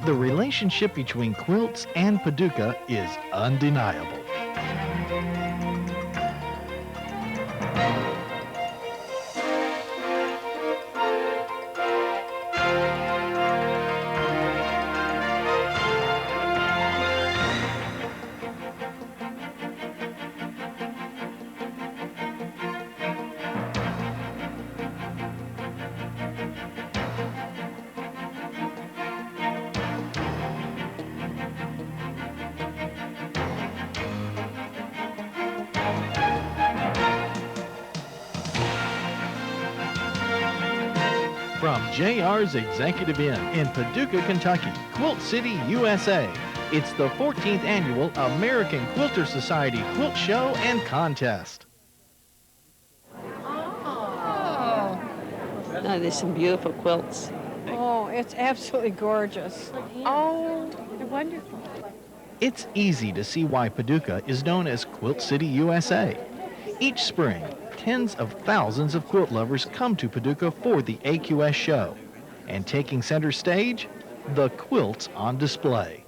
The relationship between quilts and Paducah is undeniable. From JR's Executive Inn in Paducah, Kentucky, Quilt City, USA, it's the 14th Annual American Quilter Society Quilt Show and Contest. Oh, there's some beautiful quilts. Oh, it's absolutely gorgeous. Oh, they're wonderful. It's easy to see why Paducah is known as Quilt City, USA. Each spring, tens of thousands of quilt lovers come to Paducah for the AQS show. And taking center stage, the quilts on display.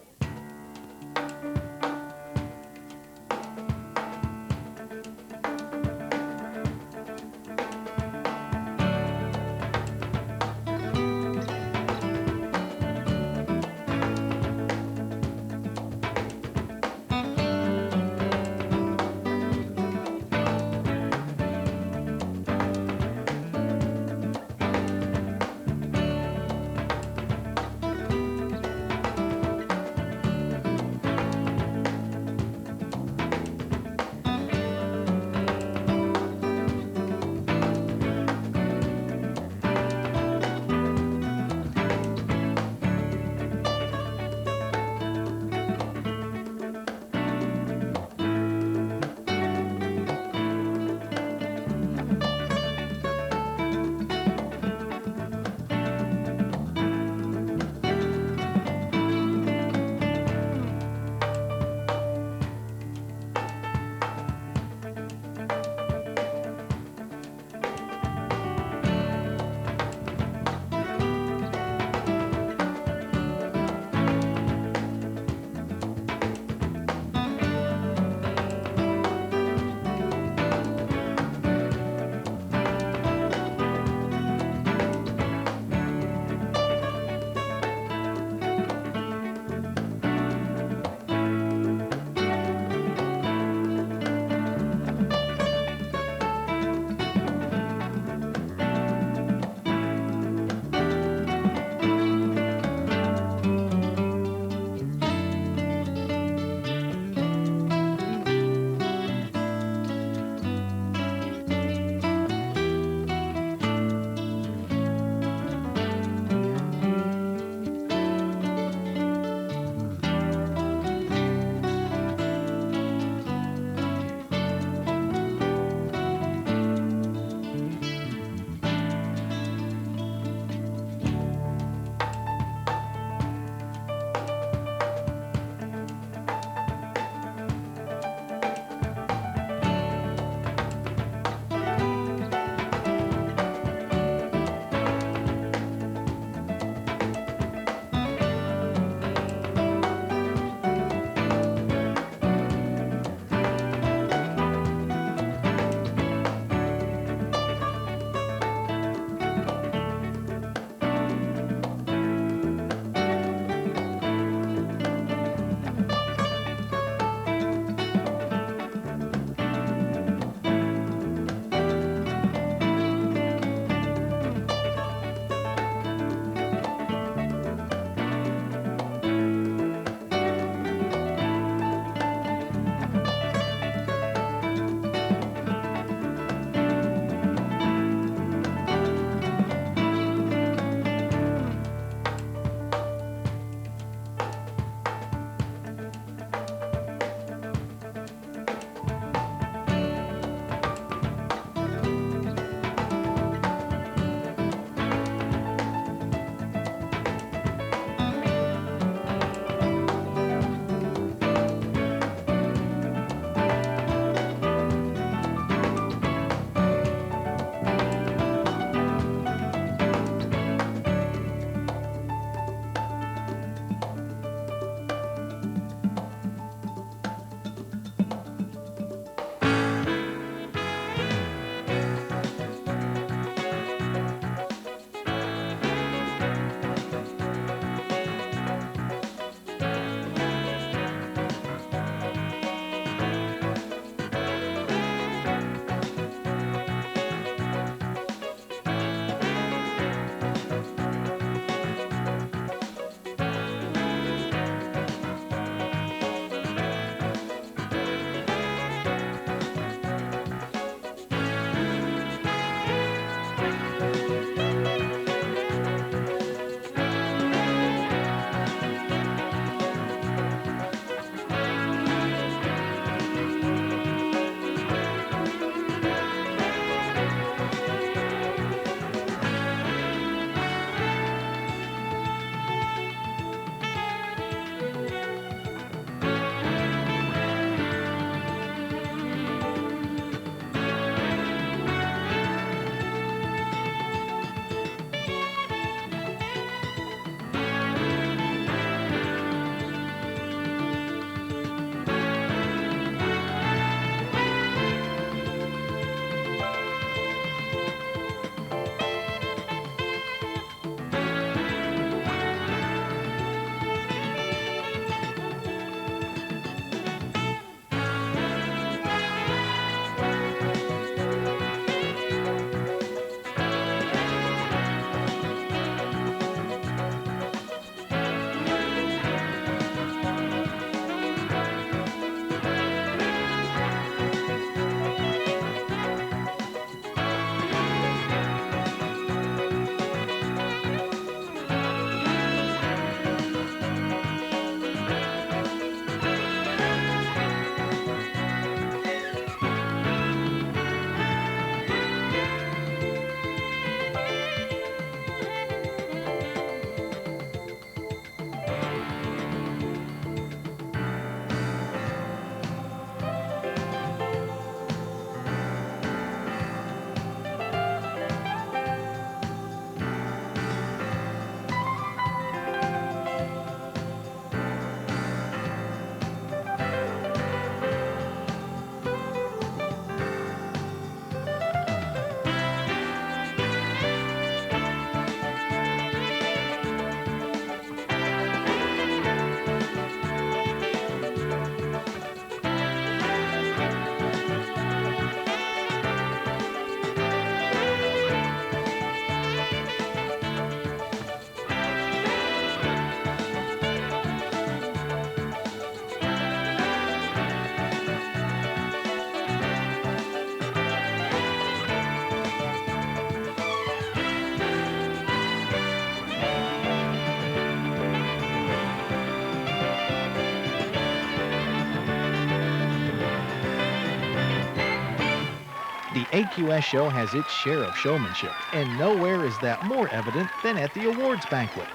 AQS Show has its share of showmanship, and nowhere is that more evident than at the awards banquet.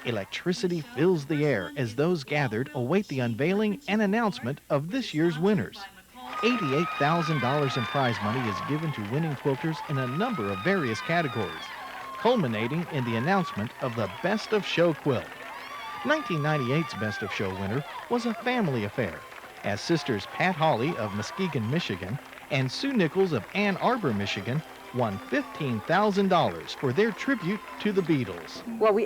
Electricity fills the air as those gathered await the unveiling and announcement of this year's winners. $88,000 in prize money is given to winning quilters in a number of various categories, culminating in the announcement of the Best of Show quilt. 1998's Best of Show winner was a family affair, as sisters Pat Hawley of Muskegon, Michigan, and Sue Nichols of Ann Arbor, Michigan, won $15,000 for their tribute to the Beatles. Well, we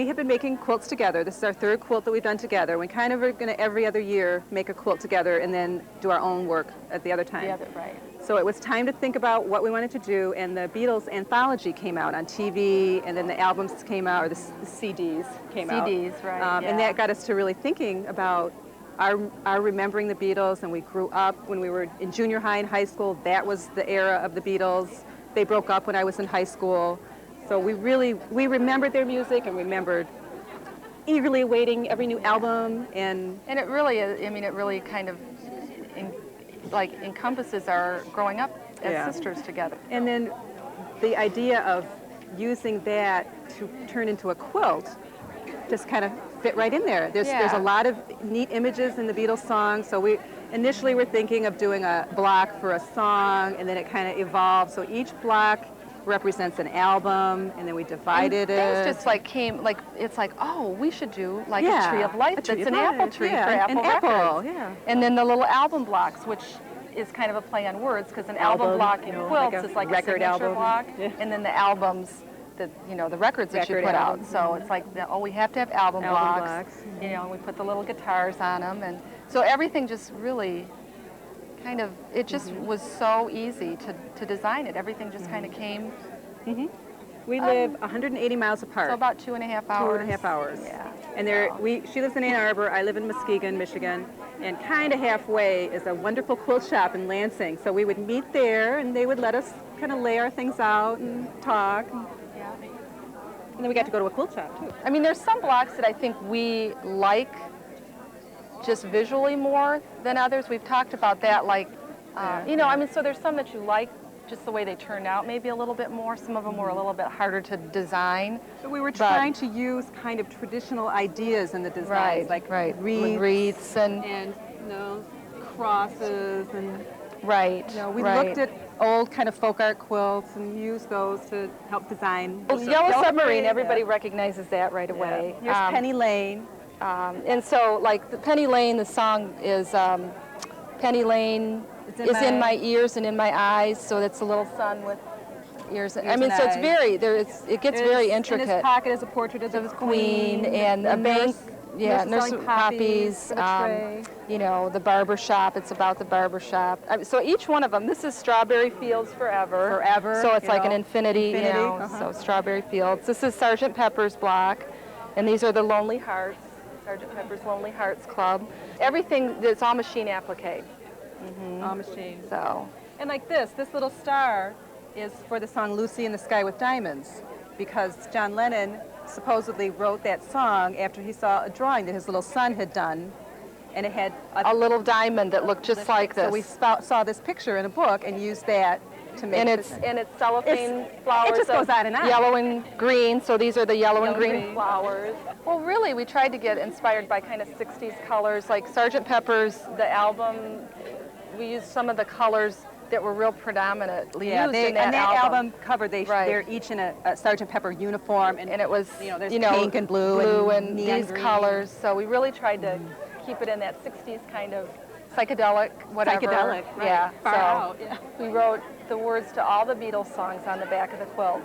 have been making quilts together. This is our third quilt that we've done together. We kind of are going to every other year make a quilt together and then do our own work at the other time. Right. So it was time to think about what we wanted to do, and the Beatles anthology came out on TV, and then the albums came out, or the CDs came out. CDs, right. And that got us to really thinking about our remembering the Beatles, and we grew up when we were in junior high and high school. That was the era of the Beatles. They broke up when I was in high school. So we remembered their music and remembered eagerly awaiting every new album. And it really is, I mean, it really kind of encompasses our growing up as sisters together. And then the idea of using that to turn into a quilt just kind of fit right in there. There's a lot of neat images in the Beatles songs. So we initially were thinking of doing a block for a song, and then it kind of evolved. So each block represents an album, and then we divided it. Things just it's like, oh, we should do like a tree of life. That's an apple tree for Apple Records. Yeah. And then the little album blocks, which is kind of a play on words, because an album block in quilts is like a signature album block, and then the albums, the records that you put out. So it's like, we have to have album blocks. And we put the little guitars on them, and so everything just really kind of, it just was so easy to design it. Everything just kind of came. We live 180 miles apart. So about 2.5 hours. 2.5 hours. Yeah. And she lives in Ann Arbor, I live in Muskegon, Michigan, and kind of halfway is a wonderful quilt shop in Lansing. So we would meet there, and they would let us kind of lay our things out and talk. And then we got to go to a quilt shop, too. I mean, there's some blocks that I think we like just visually more than others. We've talked about that, I mean, so there's some that you like just the way they turned out maybe a little bit more. Some of them were a little bit harder to design. So we were trying to use kind of traditional ideas in the designs, like wreaths and crosses and we right. looked at old kind of folk art quilts and used those to help design. Well, Yellow Submarine, everybody recognizes that right away. Here's Penny Lane. And so, like, the Penny Lane, the song is Penny Lane is in my ears and in my eyes, so that's a little son with ears. I mean, so it's very, it gets very intricate. In his pocket is a portrait of the Queen and a bank. Nurse poppies, the barber shop, it's about the barber shop. So each one of them, this is Strawberry Fields Forever. Forever. So it's like an infinity. So Strawberry Fields. This is Sgt. Pepper's block, and these are the Lonely Hearts, Sgt. Pepper's Lonely Hearts Club. Everything, it's all machine applique. All machine. So. And like this little star is for the song Lucy in the Sky with Diamonds, because John Lennon supposedly wrote that song after he saw a drawing that his little son had done, and it had a little diamond that looked just like this. So we saw this picture in a book and used that to make it's cellophane flowers. It just goes on and on. Yellow and green, so these are the yellow and green flowers. Well, really, we tried to get inspired by kind of 60s colors, like Sgt. Pepper's, the album. We used some of the colors that were real predominantly used in that album cover. They're each in a Sgt. Pepper uniform, and it was there's pink and blue and these green colors. So we really tried to keep it in that 60s kind of psychedelic, whatever. Psychedelic, right. Yeah. Far out. Yeah. We wrote the words to all the Beatles songs on the back of the quilt.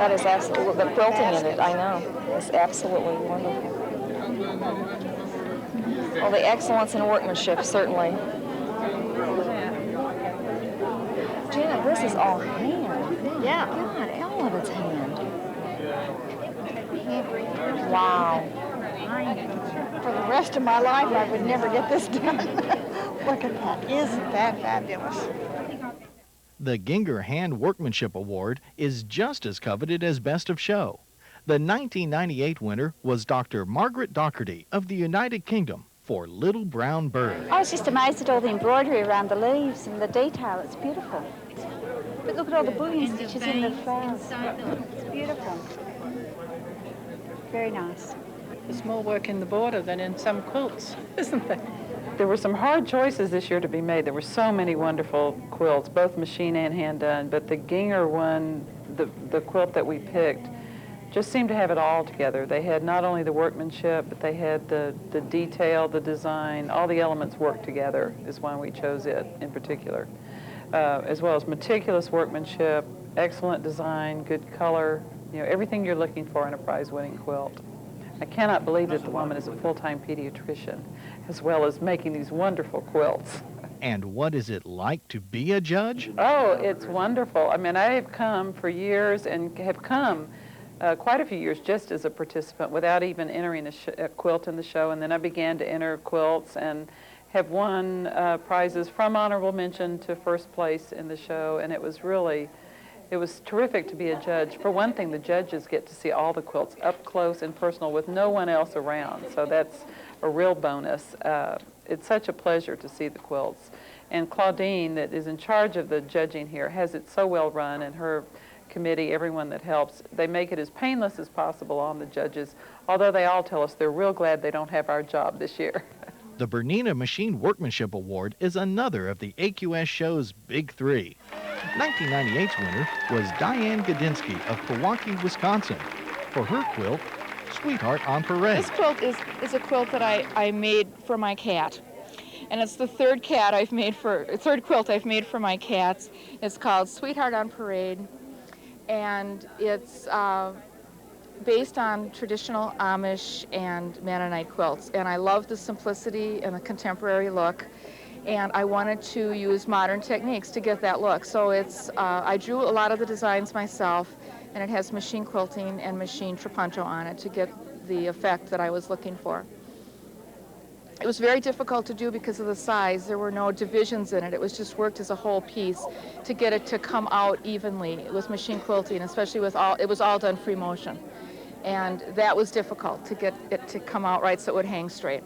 That is absolutely, the quilting in it, I know, is absolutely wonderful. Well, the excellence in workmanship, certainly. Janet, this is all hand. Yeah. God, all of it's hand. Wow. For the rest of my life, I would never get this done. Look at that. Isn't that fabulous? The Ginger Hand Workmanship Award is just as coveted as Best of Show. The 1998 winner was Dr. Margaret Docherty of the United Kingdom for Little Brown Bird. I was just amazed at all the embroidery around the leaves and the detail. It's beautiful. But look at all the bullion stitches in the flowers. It's beautiful. Very nice. There's more work in the border than in some quilts, isn't there? There were some hard choices this year to be made. There were so many wonderful quilts, both machine and hand done, but the Ginger one, the quilt that we picked, just seemed to have it all together. They had not only the workmanship, but they had the detail, the design, all the elements worked together is why we chose it in particular. As well as meticulous workmanship, excellent design, good color, you know, everything you're looking for in a prize-winning quilt. I cannot believe that the woman is a full-time pediatrician, as well as making these wonderful quilts. And what is it like to be a judge? Oh, it's wonderful. I mean, I have come for years and have come quite a few years just as a participant without even entering a quilt in the show, and then I began to enter quilts and have won prizes from honorable mention to first place in the show, and it was terrific to be a judge. For one thing, the judges get to see all the quilts up close and personal with no one else around, so that's a real bonus. It's such a pleasure to see the quilts. And Claudine, that is in charge of the judging here, has it so well run, and her committee, everyone that helps, they make it as painless as possible on the judges, although they all tell us they're real glad they don't have our job this year. The Bernina Machine Workmanship Award is another of the AQS show's big three. 1998's winner was Diane Godinsky of Pewaukee, Wisconsin, for her quilt, Sweetheart on Parade. This quilt is a quilt that I made for my cat. And it's the third quilt I've made for my cats. It's called Sweetheart on Parade. And it's based on traditional Amish and Mennonite quilts. And I love the simplicity and the contemporary look. And I wanted to use modern techniques to get that look. So I drew a lot of the designs myself, and it has machine quilting and machine trapunto on it to get the effect that I was looking for. It was very difficult to do because of the size. There were no divisions in it. It was just worked as a whole piece to get it to come out evenly with machine quilting, especially it was all done free motion. And that was difficult to get it to come out right so it would hang straight.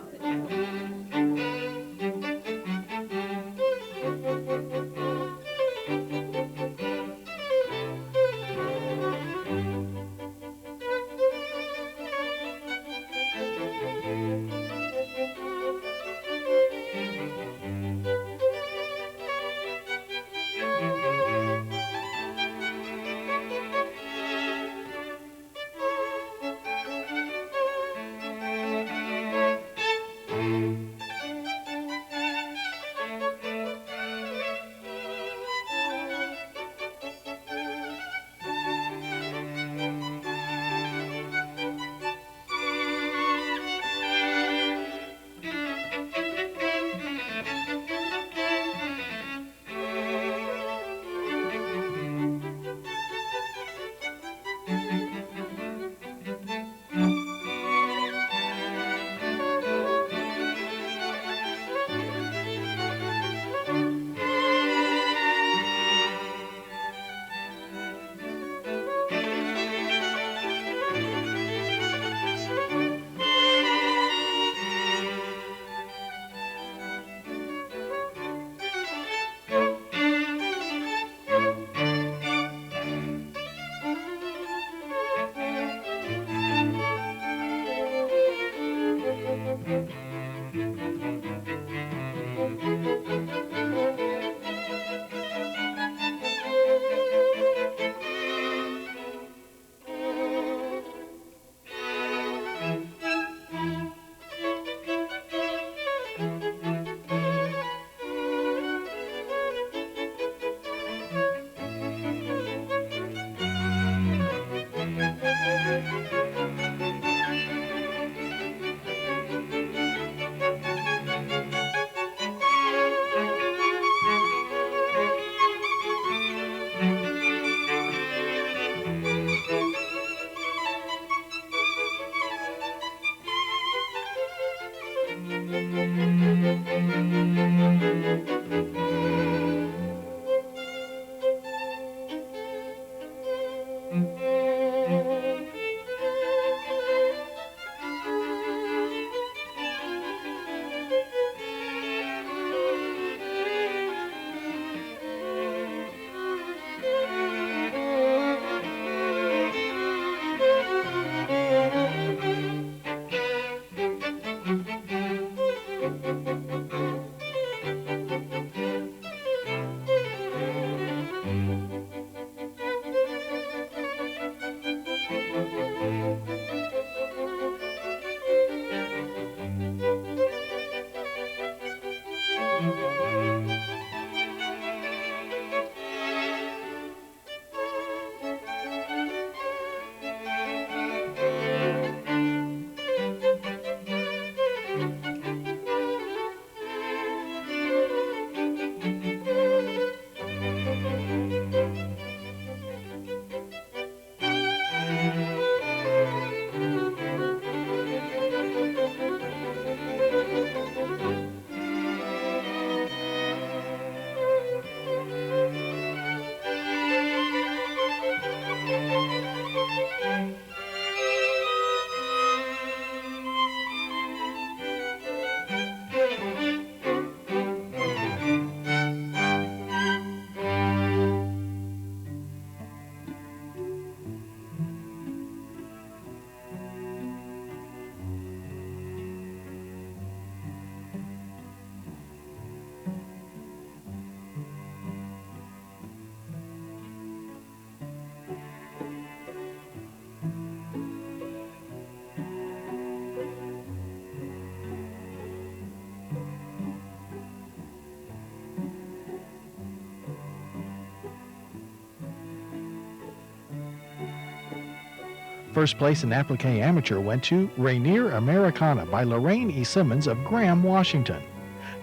First place in applique amateur went to Rainier Americana by Lorraine E. Simmons of Graham, Washington.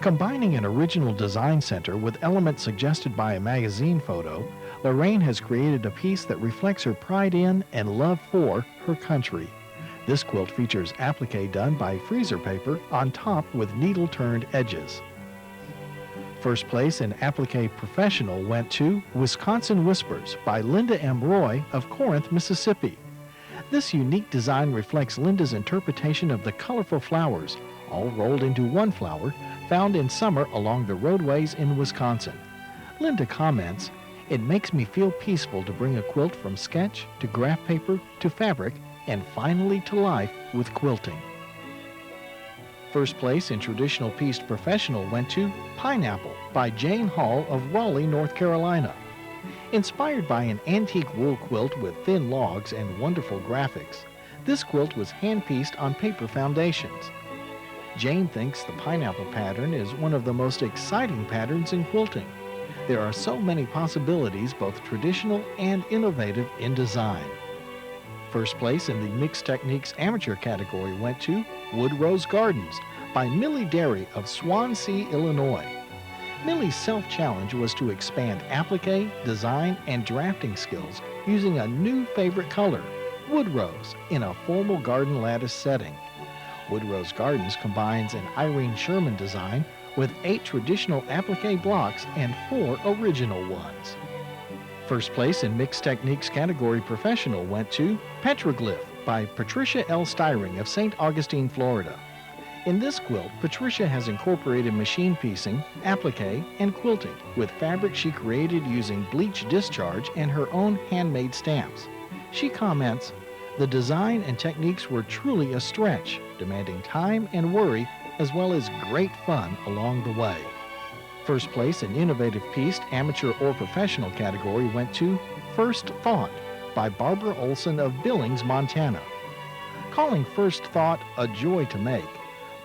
Combining an original design center with elements suggested by a magazine photo, Lorraine has created a piece that reflects her pride in and love for her country. This quilt features applique done by freezer paper on top with needle-turned edges. First place in applique professional went to Wisconsin Whispers by Linda M. Roy of Corinth, Mississippi. This unique design reflects Linda's interpretation of the colorful flowers, all rolled into one flower, found in summer along the roadways in Wisconsin. Linda comments, "It makes me feel peaceful to bring a quilt from sketch to graph paper to fabric and finally to life with quilting." First place in traditional pieced professional went to Pineapple by Jane Hall of Raleigh, North Carolina. Inspired by an antique wool quilt with thin logs and wonderful graphics, this quilt was hand-pieced on paper foundations. Jane thinks the pineapple pattern is one of the most exciting patterns in quilting. There are so many possibilities, both traditional and innovative in design. First place in the Mixed Techniques Amateur category went to Wood Rose Gardens by Millie Derry of Swansea, Illinois. Millie's self-challenge was to expand applique, design, and drafting skills using a new favorite color, wood rose, in a formal garden lattice setting. Wood Rose Gardens combines an Irene Sherman design with 8 traditional applique blocks and 4 original ones. First place in Mixed Techniques category professional went to Petroglyph by Patricia L. Styring of St. Augustine, Florida. In this quilt, Patricia has incorporated machine piecing, applique, and quilting with fabric she created using bleach discharge and her own handmade stamps. She comments, "The design and techniques were truly a stretch, demanding time and worry, as well as great fun along the way." First place in Innovative Pieced Amateur or Professional category went to First Thought by Barbara Olson of Billings, Montana. Calling First Thought a joy to make,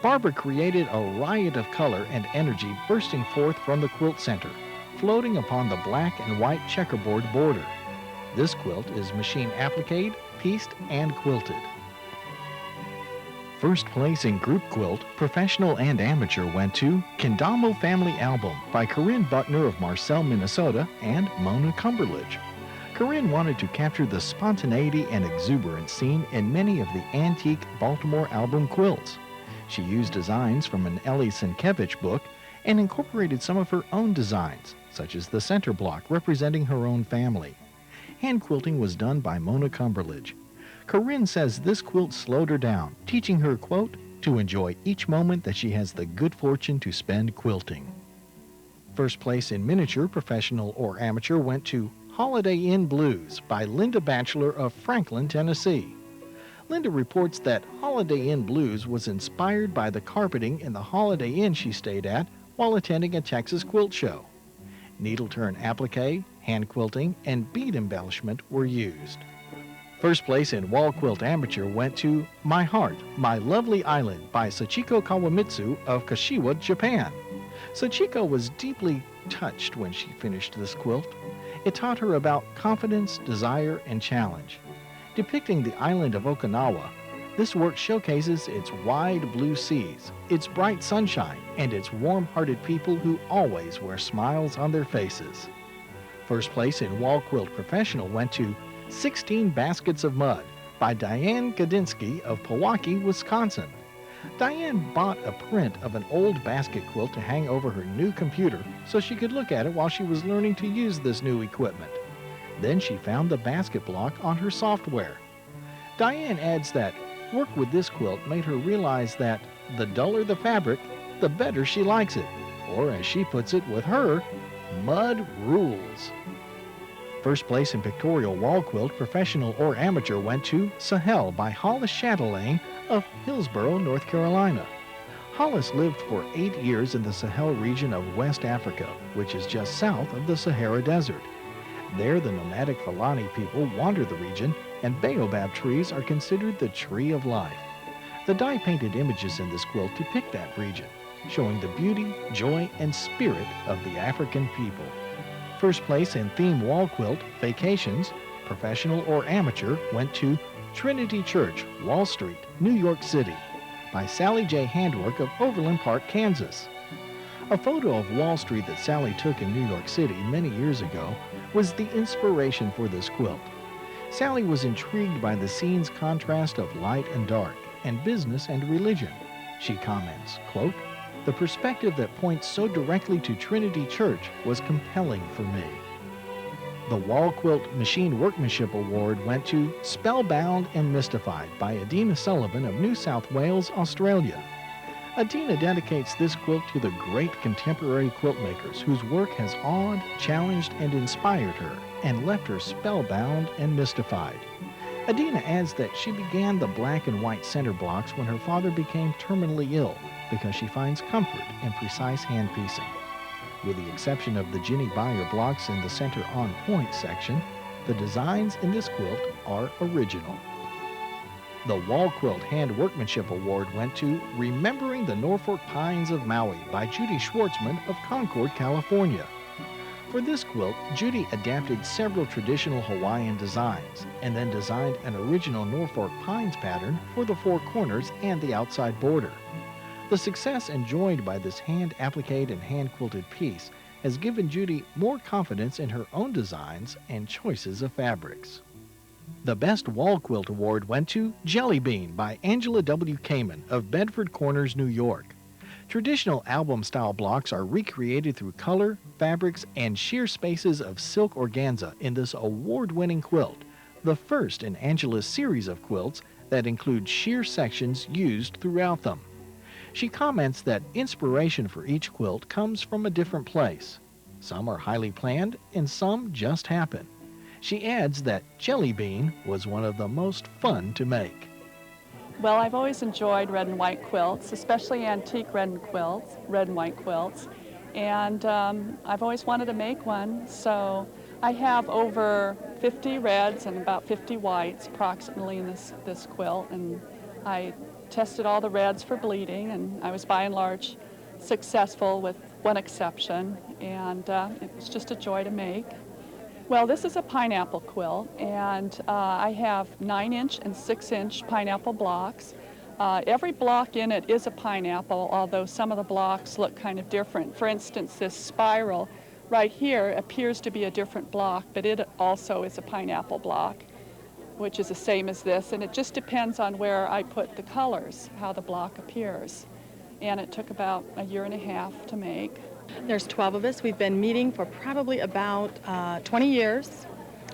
Barbara created a riot of color and energy bursting forth from the quilt center, floating upon the black and white checkerboard border. This quilt is machine appliqued, pieced, and quilted. First place in Group Quilt, Professional and Amateur went to Kendamo Family Album by Corinne Buckner of Marcel, Minnesota, and Mona Cumberledge. Corinne wanted to capture the spontaneity and exuberance seen in many of the antique Baltimore album quilts. She used designs from an Ellie Sienkiewicz book and incorporated some of her own designs, such as the center block representing her own family. Hand quilting was done by Mona Cumberledge. Corinne says this quilt slowed her down, teaching her, quote, to enjoy each moment that she has the good fortune to spend quilting. First place in Miniature, Professional, or Amateur went to Holiday Inn Blues by Linda Batchelor of Franklin, Tennessee. Linda reports that Holiday Inn Blues was inspired by the carpeting in the Holiday Inn she stayed at while attending a Texas quilt show. Needle turn applique, hand quilting, and bead embellishment were used. First place in Wall Quilt Amateur went to My Heart, My Lovely Island by Sachiko Kawamitsu of Kashiwa, Japan. Sachiko was deeply touched when she finished this quilt. It taught her about confidence, desire, and challenge. Depicting the island of Okinawa, this work showcases its wide blue seas, its bright sunshine, and its warm-hearted people who always wear smiles on their faces. First place in Wall Quilt Professional went to 16 Baskets of Mud by Diane Gadinsky of Pewaukee, Wisconsin. Diane bought a print of an old basket quilt to hang over her new computer so she could look at it while she was learning to use this new equipment. Then she found the basket block on her software. Diane adds that work with this quilt made her realize that the duller the fabric, the better she likes it. Or as she puts it with her, mud rules. First place in Pictorial Wall Quilt, Professional or Amateur, went to Sahel by Hollis Chatelaine of Hillsborough, North Carolina. Hollis lived for 8 years in the Sahel region of West Africa, which is just south of the Sahara Desert. There, the nomadic Fulani people wander the region, and baobab trees are considered the tree of life. The dye-painted images in this quilt depict that region, showing the beauty, joy, and spirit of the African people. First place in Theme Wall Quilt, Vacations, Professional or Amateur, went to Trinity Church, Wall Street, New York City, by Sally J. Handwork of Overland Park, Kansas. A photo of Wall Street that Sally took in New York City many years ago was the inspiration for this quilt. Sally was intrigued by the scene's contrast of light and dark, and business and religion. She comments, quote, "The perspective that points so directly to Trinity Church was compelling for me." The Wall Quilt Machine Workmanship Award went to Spellbound and Mystified by Adina Sullivan of New South Wales, Australia. Adina dedicates this quilt to the great contemporary quilt makers whose work has awed, challenged, and inspired her, and left her spellbound and mystified. Adina adds that she began the black and white center blocks when her father became terminally ill because she finds comfort in precise hand piecing. With the exception of the Jenny Beyer blocks in the Center on Point section, the designs in this quilt are original. The Wall Quilt Hand Workmanship Award went to Remembering the Norfolk Pines of Maui by Judy Schwartzman of Concord, California. For this quilt, Judy adapted several traditional Hawaiian designs and then designed an original Norfolk Pines pattern for the four corners and the outside border. The success enjoyed by this hand-appliqued and hand-quilted piece has given Judy more confidence in her own designs and choices of fabrics. The Best Wall Quilt Award went to Jelly Bean by Angela W. Kamen of Bedford Corners, New York. Traditional album-style blocks are recreated through color, fabrics, and sheer spaces of silk organza in this award-winning quilt, the first in Angela's series of quilts that include sheer sections used throughout them. She comments that inspiration for each quilt comes from a different place. Some are highly planned and some just happen. She adds that Jelly Bean was one of the most fun to make. Well, I've always enjoyed red and white quilts, especially antique red and white quilts. And I've always wanted to make one, so I have over 50 reds and about 50 whites approximately in this quilt. And I tested all the reds for bleeding, and I was by and large successful with one exception, and it was just a joy to make. Well, this is a pineapple quilt, and I have 9-inch and 6-inch pineapple blocks. Every block in it is a pineapple, although some of the blocks look kind of different. For instance, this spiral right here appears to be a different block, but it also is a pineapple block, which is the same as this, and it just depends on where I put the colors, how the block appears. And it took about a year and a half to make. There's 12 of us. We've been meeting for probably about 20 years,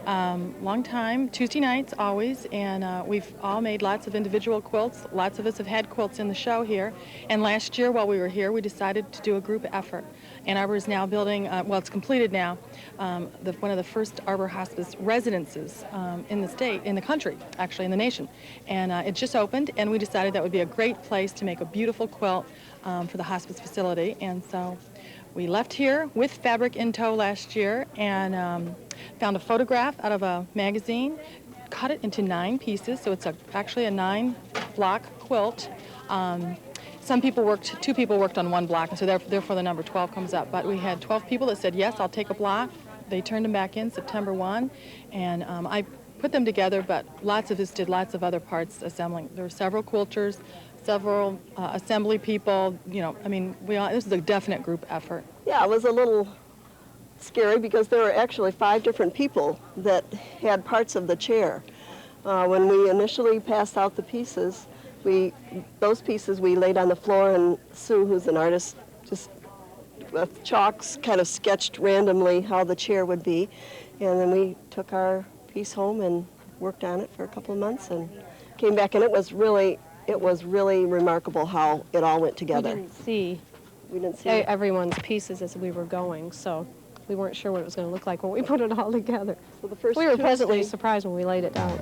long time, Tuesday nights always, and we've all made lots of individual quilts. Lots of us have had quilts in the show here, and last year while we were here we decided to do a group effort. Ann Arbor is now building, well, it's completed now, one of the first Arbor Hospice residences in the state, in the country, actually in the nation. And it just opened, and we decided that would be a great place to make a beautiful quilt for the hospice facility. And so we left here with fabric in tow last year and found a photograph out of a magazine, cut it into 9 pieces, so it's actually a 9-block quilt. Two people worked on one block, and so therefore the number 12 comes up. But we had 12 people that said, yes, I'll take a block. They turned them back in September 1, and I put them together, but lots of us did lots of other parts assembling. There were several quilters, several assembly people, you know, I mean, this is a definite group effort. Yeah, it was a little scary because there were actually 5 different people that had parts of the chair. When we initially passed out the pieces, those pieces we laid on the floor, and Sue, who's an artist, just with chalks kind of sketched randomly how the chair would be. And then we took our piece home and worked on it for a couple of months and came back, and it was really remarkable how it all went together. We didn't see everyone's pieces as we were going, so we weren't sure what it was going to look like when we put it all together. So the first we were pleasantly surprised when we laid it down.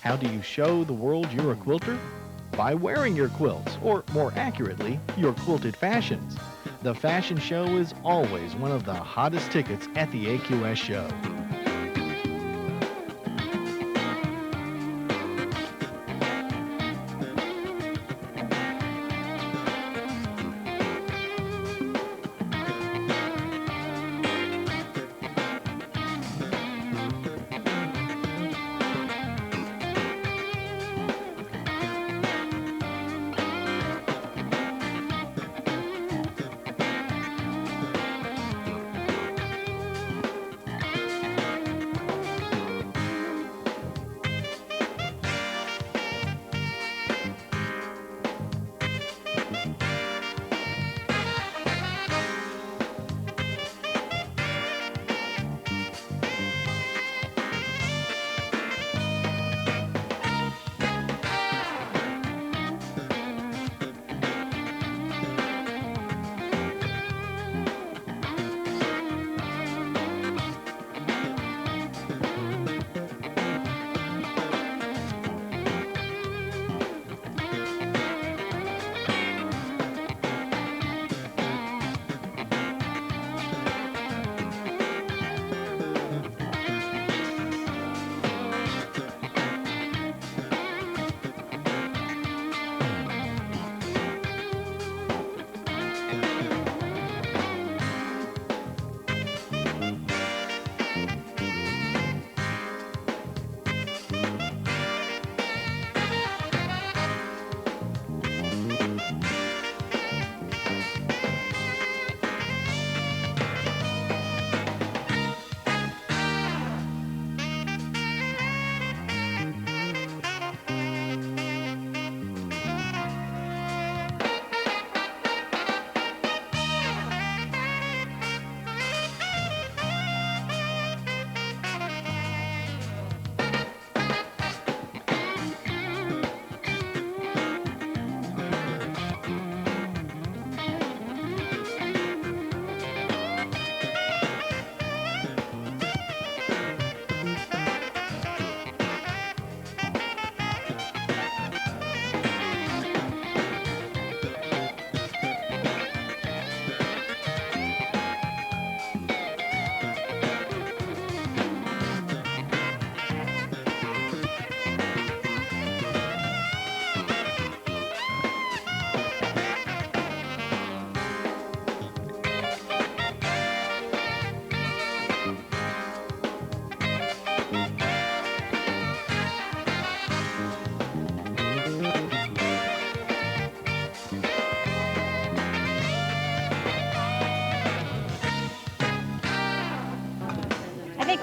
How do you show the world you're a quilter? By wearing your quilts, or more accurately, your quilted fashions. The fashion show is always one of the hottest tickets at the AQS show.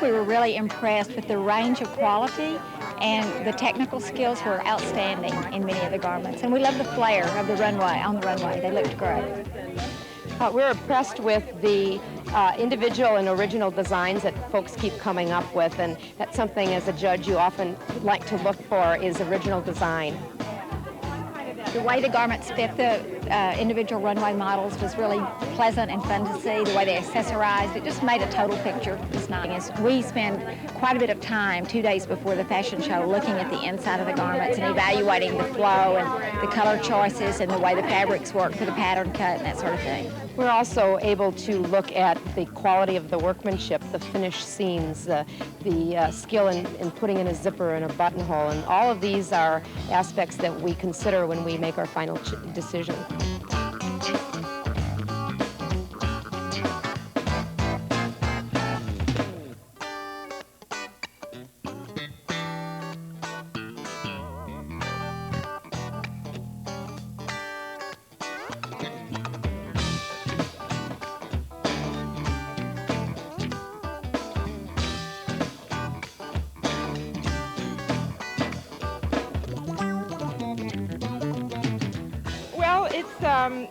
We were really impressed with the range of quality, and the technical skills were outstanding in many of the garments. And we love the flair of the runway, on the runway. They looked great. We're impressed with the individual and original designs that folks keep coming up with, and that's something as a judge you often like to look for is original design. The way the garments fit the individual runway models was really pleasant and fun to see. The way they accessorized, it just made a total picture. It's nice. We spend quite a bit of time 2 days before the fashion show looking at the inside of the garments and evaluating the flow and the color choices and the way the fabrics work for the pattern cut and that sort of thing. We're also able to look at the quality of the workmanship, the finished seams, the skill in putting in a zipper and a buttonhole, and all of these are aspects that we consider when we make our final decision.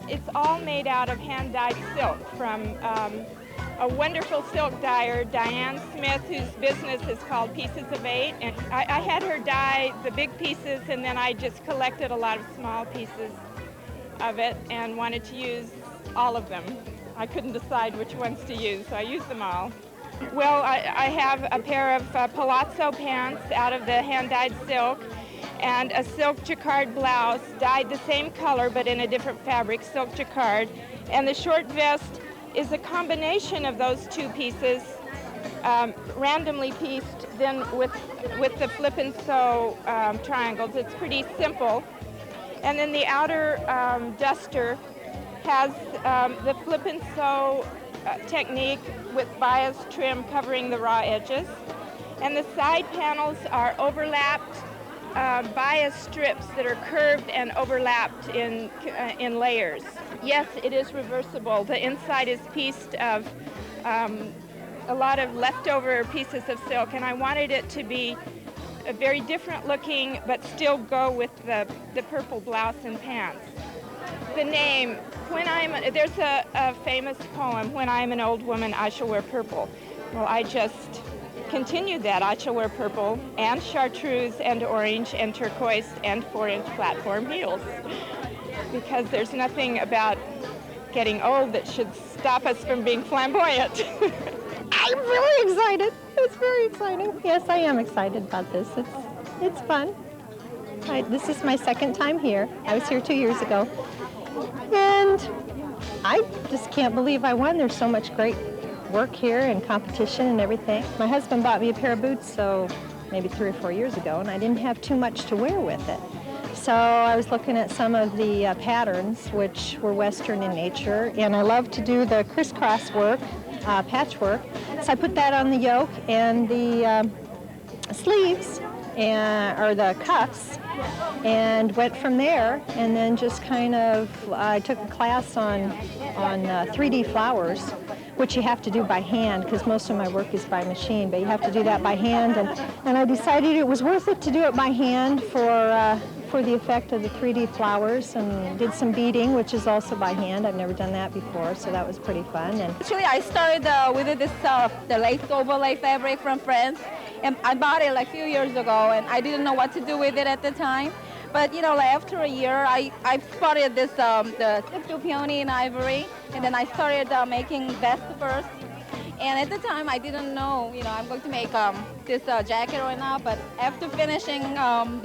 It's all made out of hand-dyed silk from a wonderful silk dyer, Diane Smith, whose business is called Pieces of 8. And I had her dye the big pieces, and then I just collected a lot of small pieces of it and wanted to use all of them. I couldn't decide which ones to use, so I used them all. Well, I have a pair of palazzo pants out of the hand-dyed silk and a silk jacquard blouse dyed the same color but in a different fabric, silk jacquard. And the short vest is a combination of those two pieces, randomly pieced, then with the flip and sew triangles. It's pretty simple. And then the outer duster has the flip and sew technique with bias trim covering the raw edges. And the side panels are overlapped bias strips that are curved and overlapped in layers. Yes, it is reversible. The inside is pieced of a lot of leftover pieces of silk, and I wanted it to be a very different looking, but still go with the purple blouse and pants. The name, there's a famous poem, "When I'm an old woman, I shall wear purple." Well, I just continued that. I shall wear purple and chartreuse and orange and turquoise and 4-inch platform heels. Because there's nothing about getting old that should stop us from being flamboyant. I'm really excited. It's very exciting. Yes, I am excited about this. It's fun. This is my second time here. I was here 2 years ago. And I just can't believe I won. There's so much great work here and competition and everything. My husband bought me a pair of boots, so maybe 3 or 4 years ago, and I didn't have too much to wear with it. So I was looking at some of the patterns, which were Western in nature, and I love to do the crisscross work, patchwork. So I put that on the yoke and the sleeves, or the cuffs, and went from there, and then just kind of, I took a class on 3D flowers, which you have to do by hand, because most of my work is by machine, but you have to do that by hand, and I decided it was worth it to do it by hand for the effect of the 3D flowers, and did some beading, which is also by hand. I've never done that before, so that was pretty fun. And actually, I started with this the lace overlay fabric from France, and I bought it like a few years ago, and I didn't know what to do with it at the time. But you know, like after a year, I spotted this the Tipto Peony in ivory, and then I started making vests first. And at the time, I didn't know, you know, I'm going to make this jacket right now. But after finishing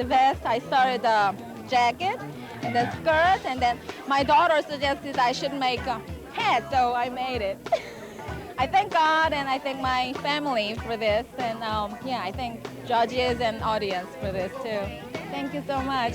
the vest, I started the jacket and the skirt, and then my daughter suggested I should make a hat, so I made it. I thank God and I thank my family for this, and yeah, I thank judges and audience for this too. Thank you so much.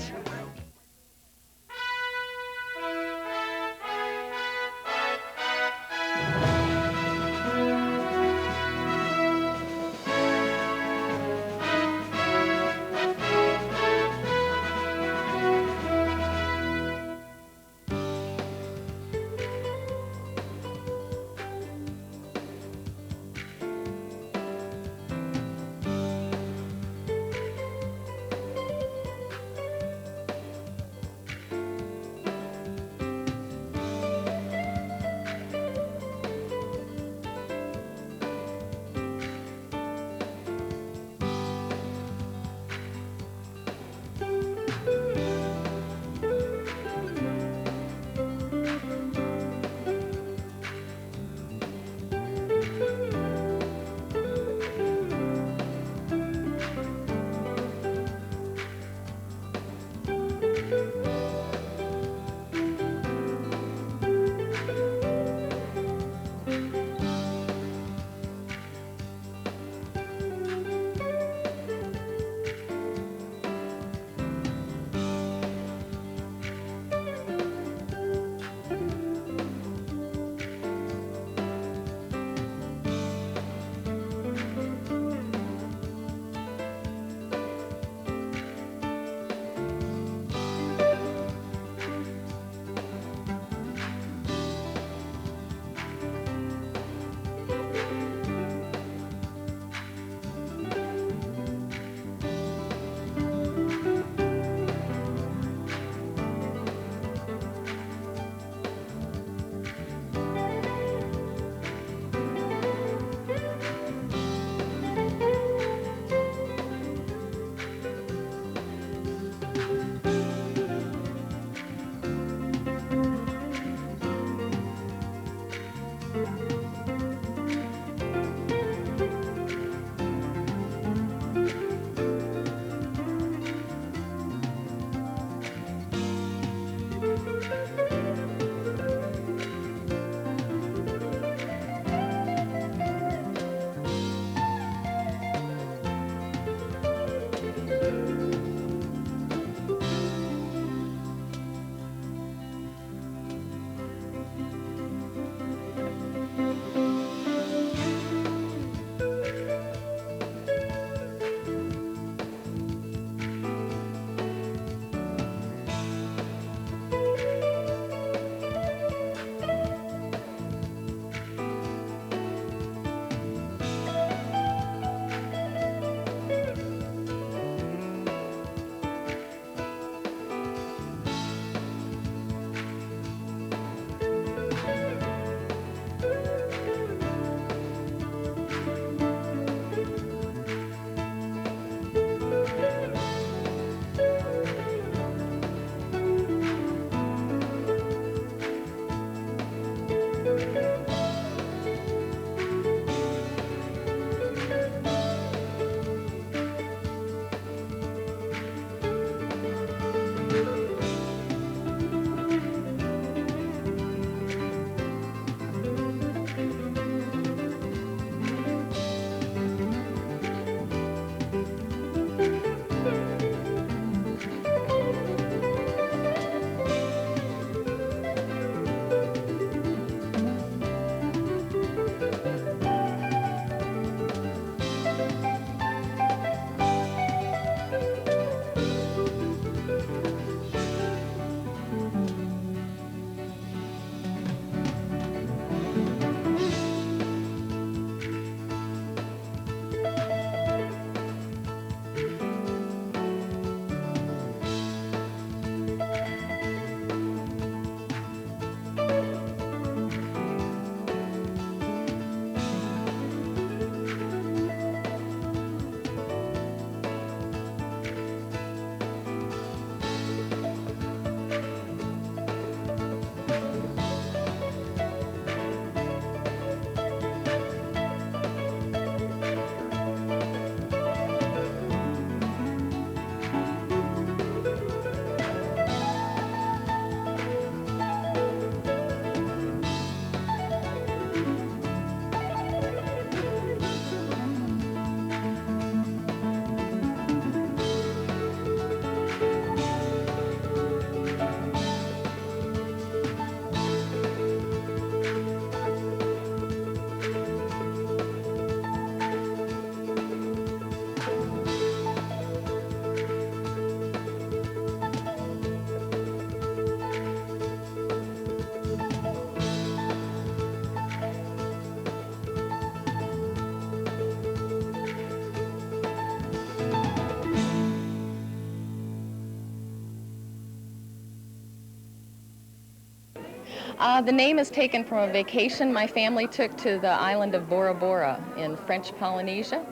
The name is taken from a vacation my family took to the island of Bora Bora in French Polynesia,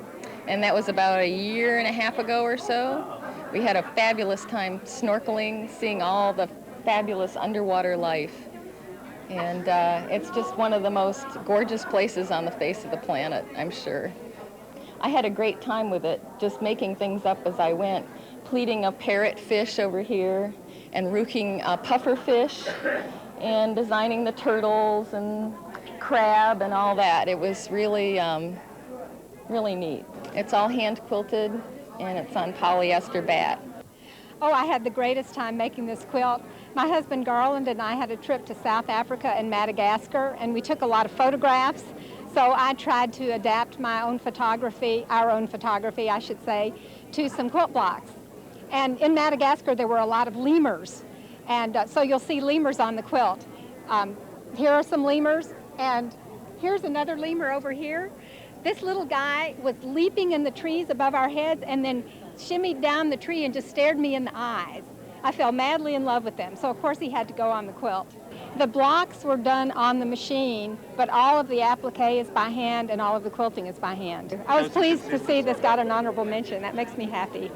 and that was about a year and a half ago or so. We had a fabulous time snorkeling, seeing all the fabulous underwater life, and it's just one of the most gorgeous places on the face of the planet, I'm sure. I had a great time with it, just making things up as I went, pleating a parrotfish over here, and rooking a puffer fish, and designing the turtles and crab and all that. It was really, really neat. It's all hand quilted, and it's on polyester bat. Oh, I had the greatest time making this quilt. My husband Garland and I had a trip to South Africa and Madagascar, and we took a lot of photographs. So I tried to adapt my own photography, our own photography, I should say, to some quilt blocks. And in Madagascar, there were a lot of lemurs. And so you'll see lemurs on the quilt. Here are some lemurs, and here's another lemur over here. This little guy was leaping in the trees above our heads and then shimmied down the tree and just stared me in the eyes. I fell madly in love with them, so of course he had to go on the quilt. The blocks were done on the machine, but all of the applique is by hand and all of the quilting is by hand. I was pleased to see this got an honorable mention. That makes me happy.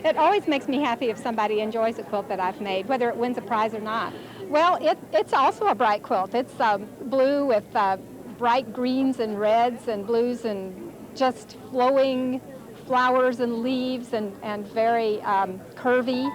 It always makes me happy if somebody enjoys a quilt that I've made, whether it wins a prize or not. Well, it's also a bright quilt. It's blue with bright greens and reds and blues and just flowing flowers and leaves and very curvy.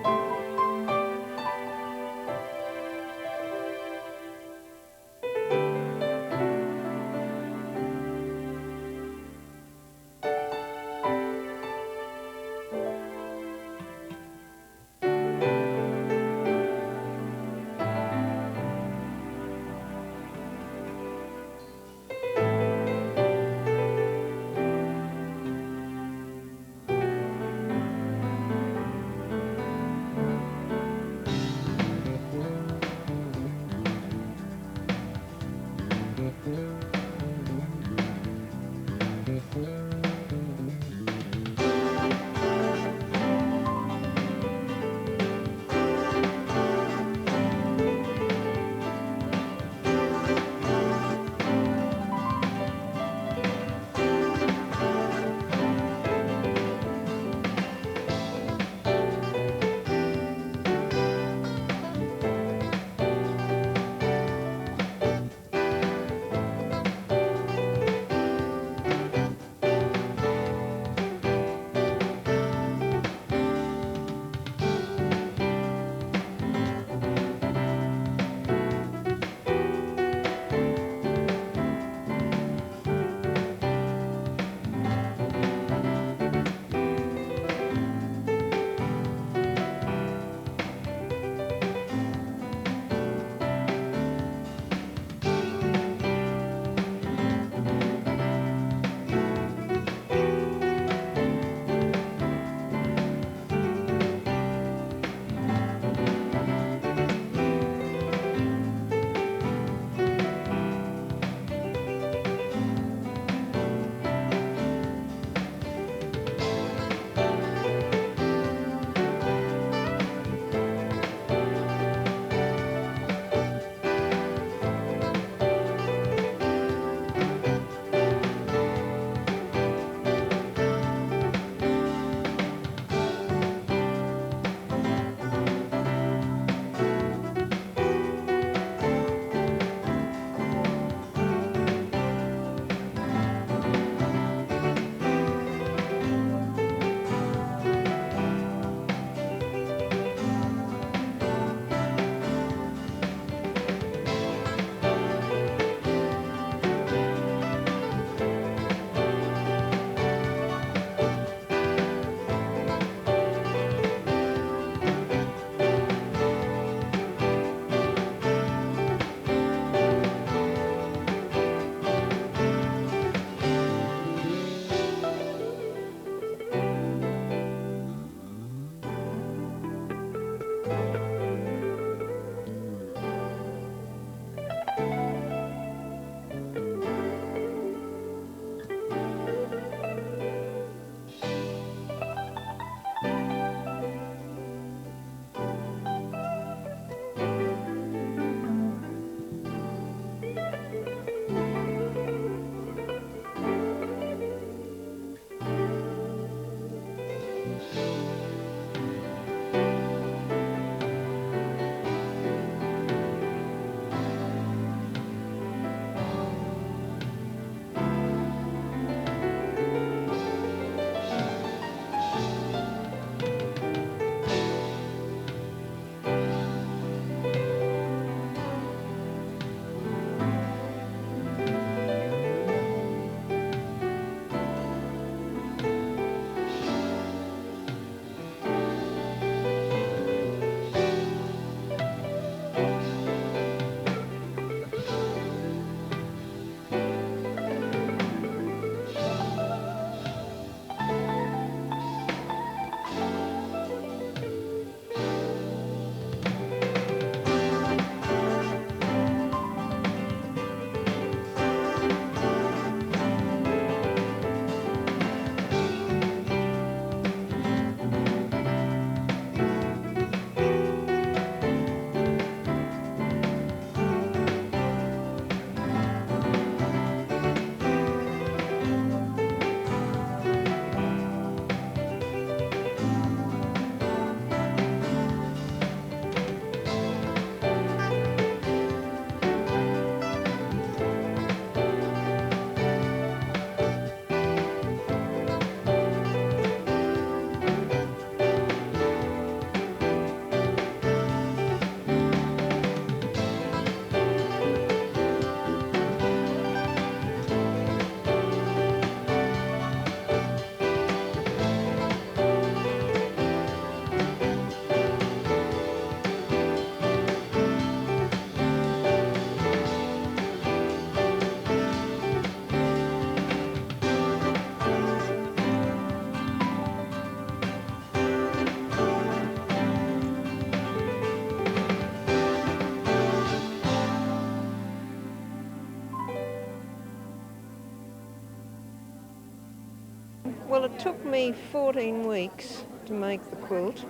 took me 14 weeks to make the quilt.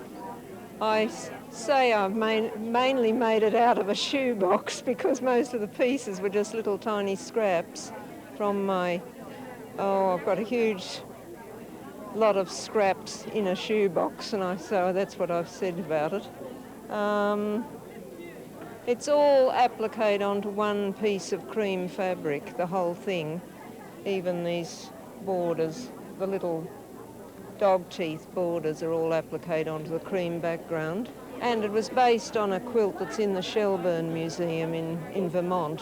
I say I've mainly made it out of a shoebox because most of the pieces were just little tiny scraps from my, I've got a huge lot of scraps in a shoebox, and so that's what I've said about it. It's all appliqued onto one piece of cream fabric, the whole thing, even these borders, the little dog teeth borders are all appliqued onto the cream background. And it was based on a quilt that's in the Shelburne Museum in Vermont.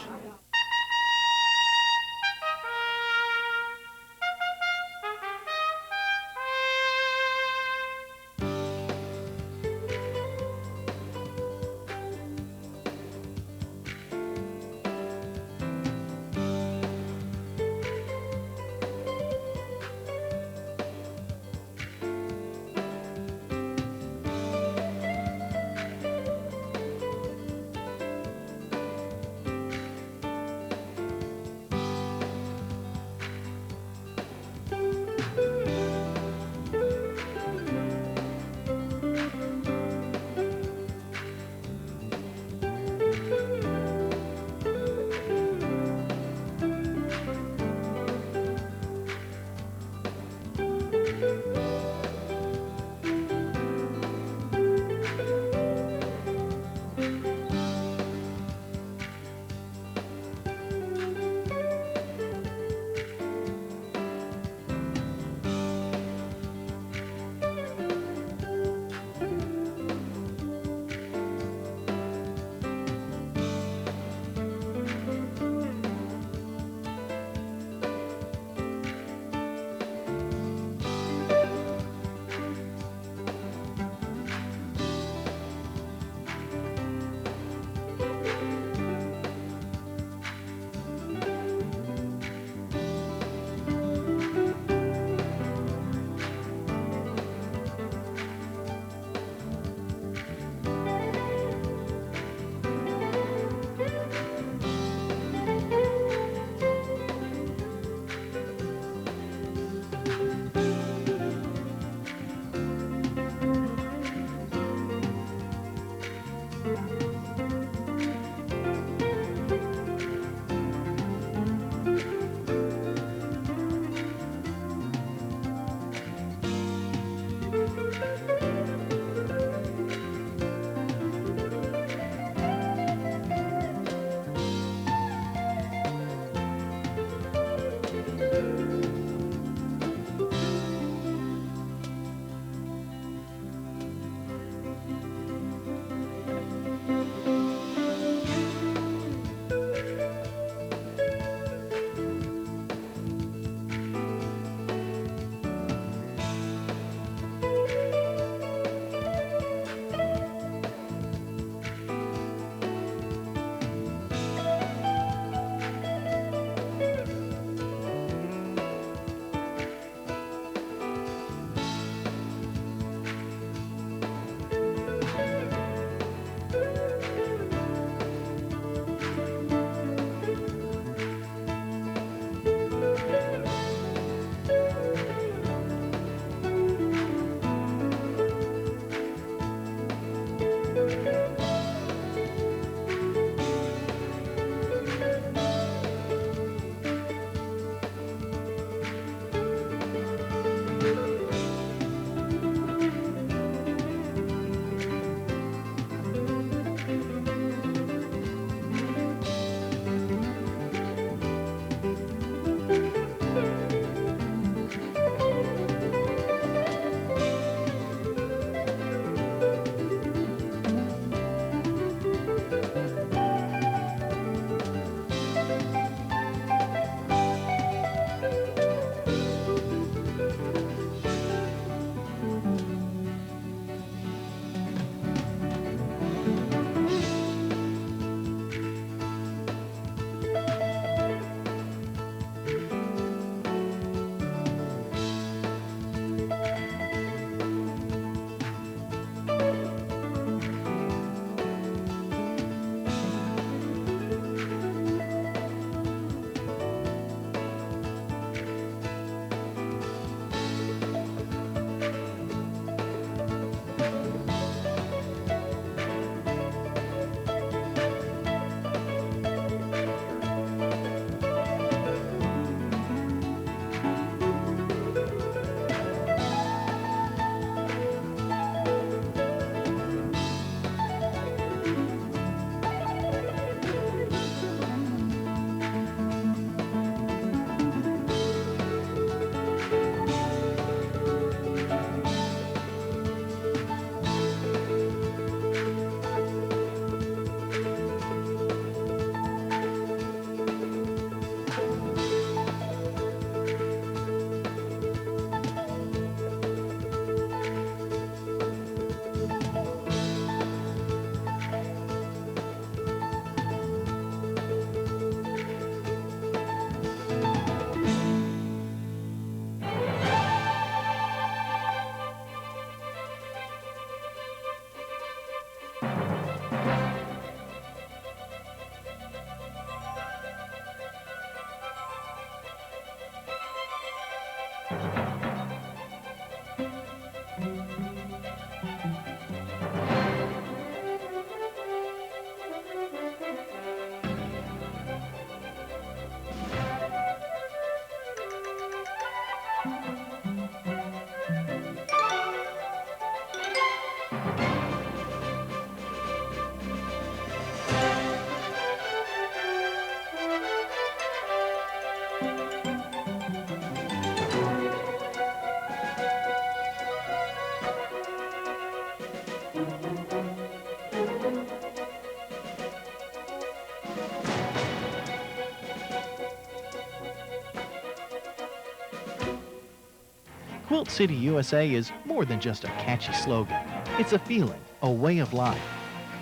Quilt City USA is more than just a catchy slogan. It's a feeling, a way of life.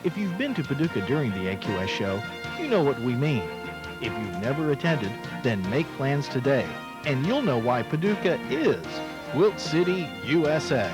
If you've been to Paducah during the AQS show, you know what we mean. If you've never attended, then make plans today, and you'll know why Paducah is Quilt City USA.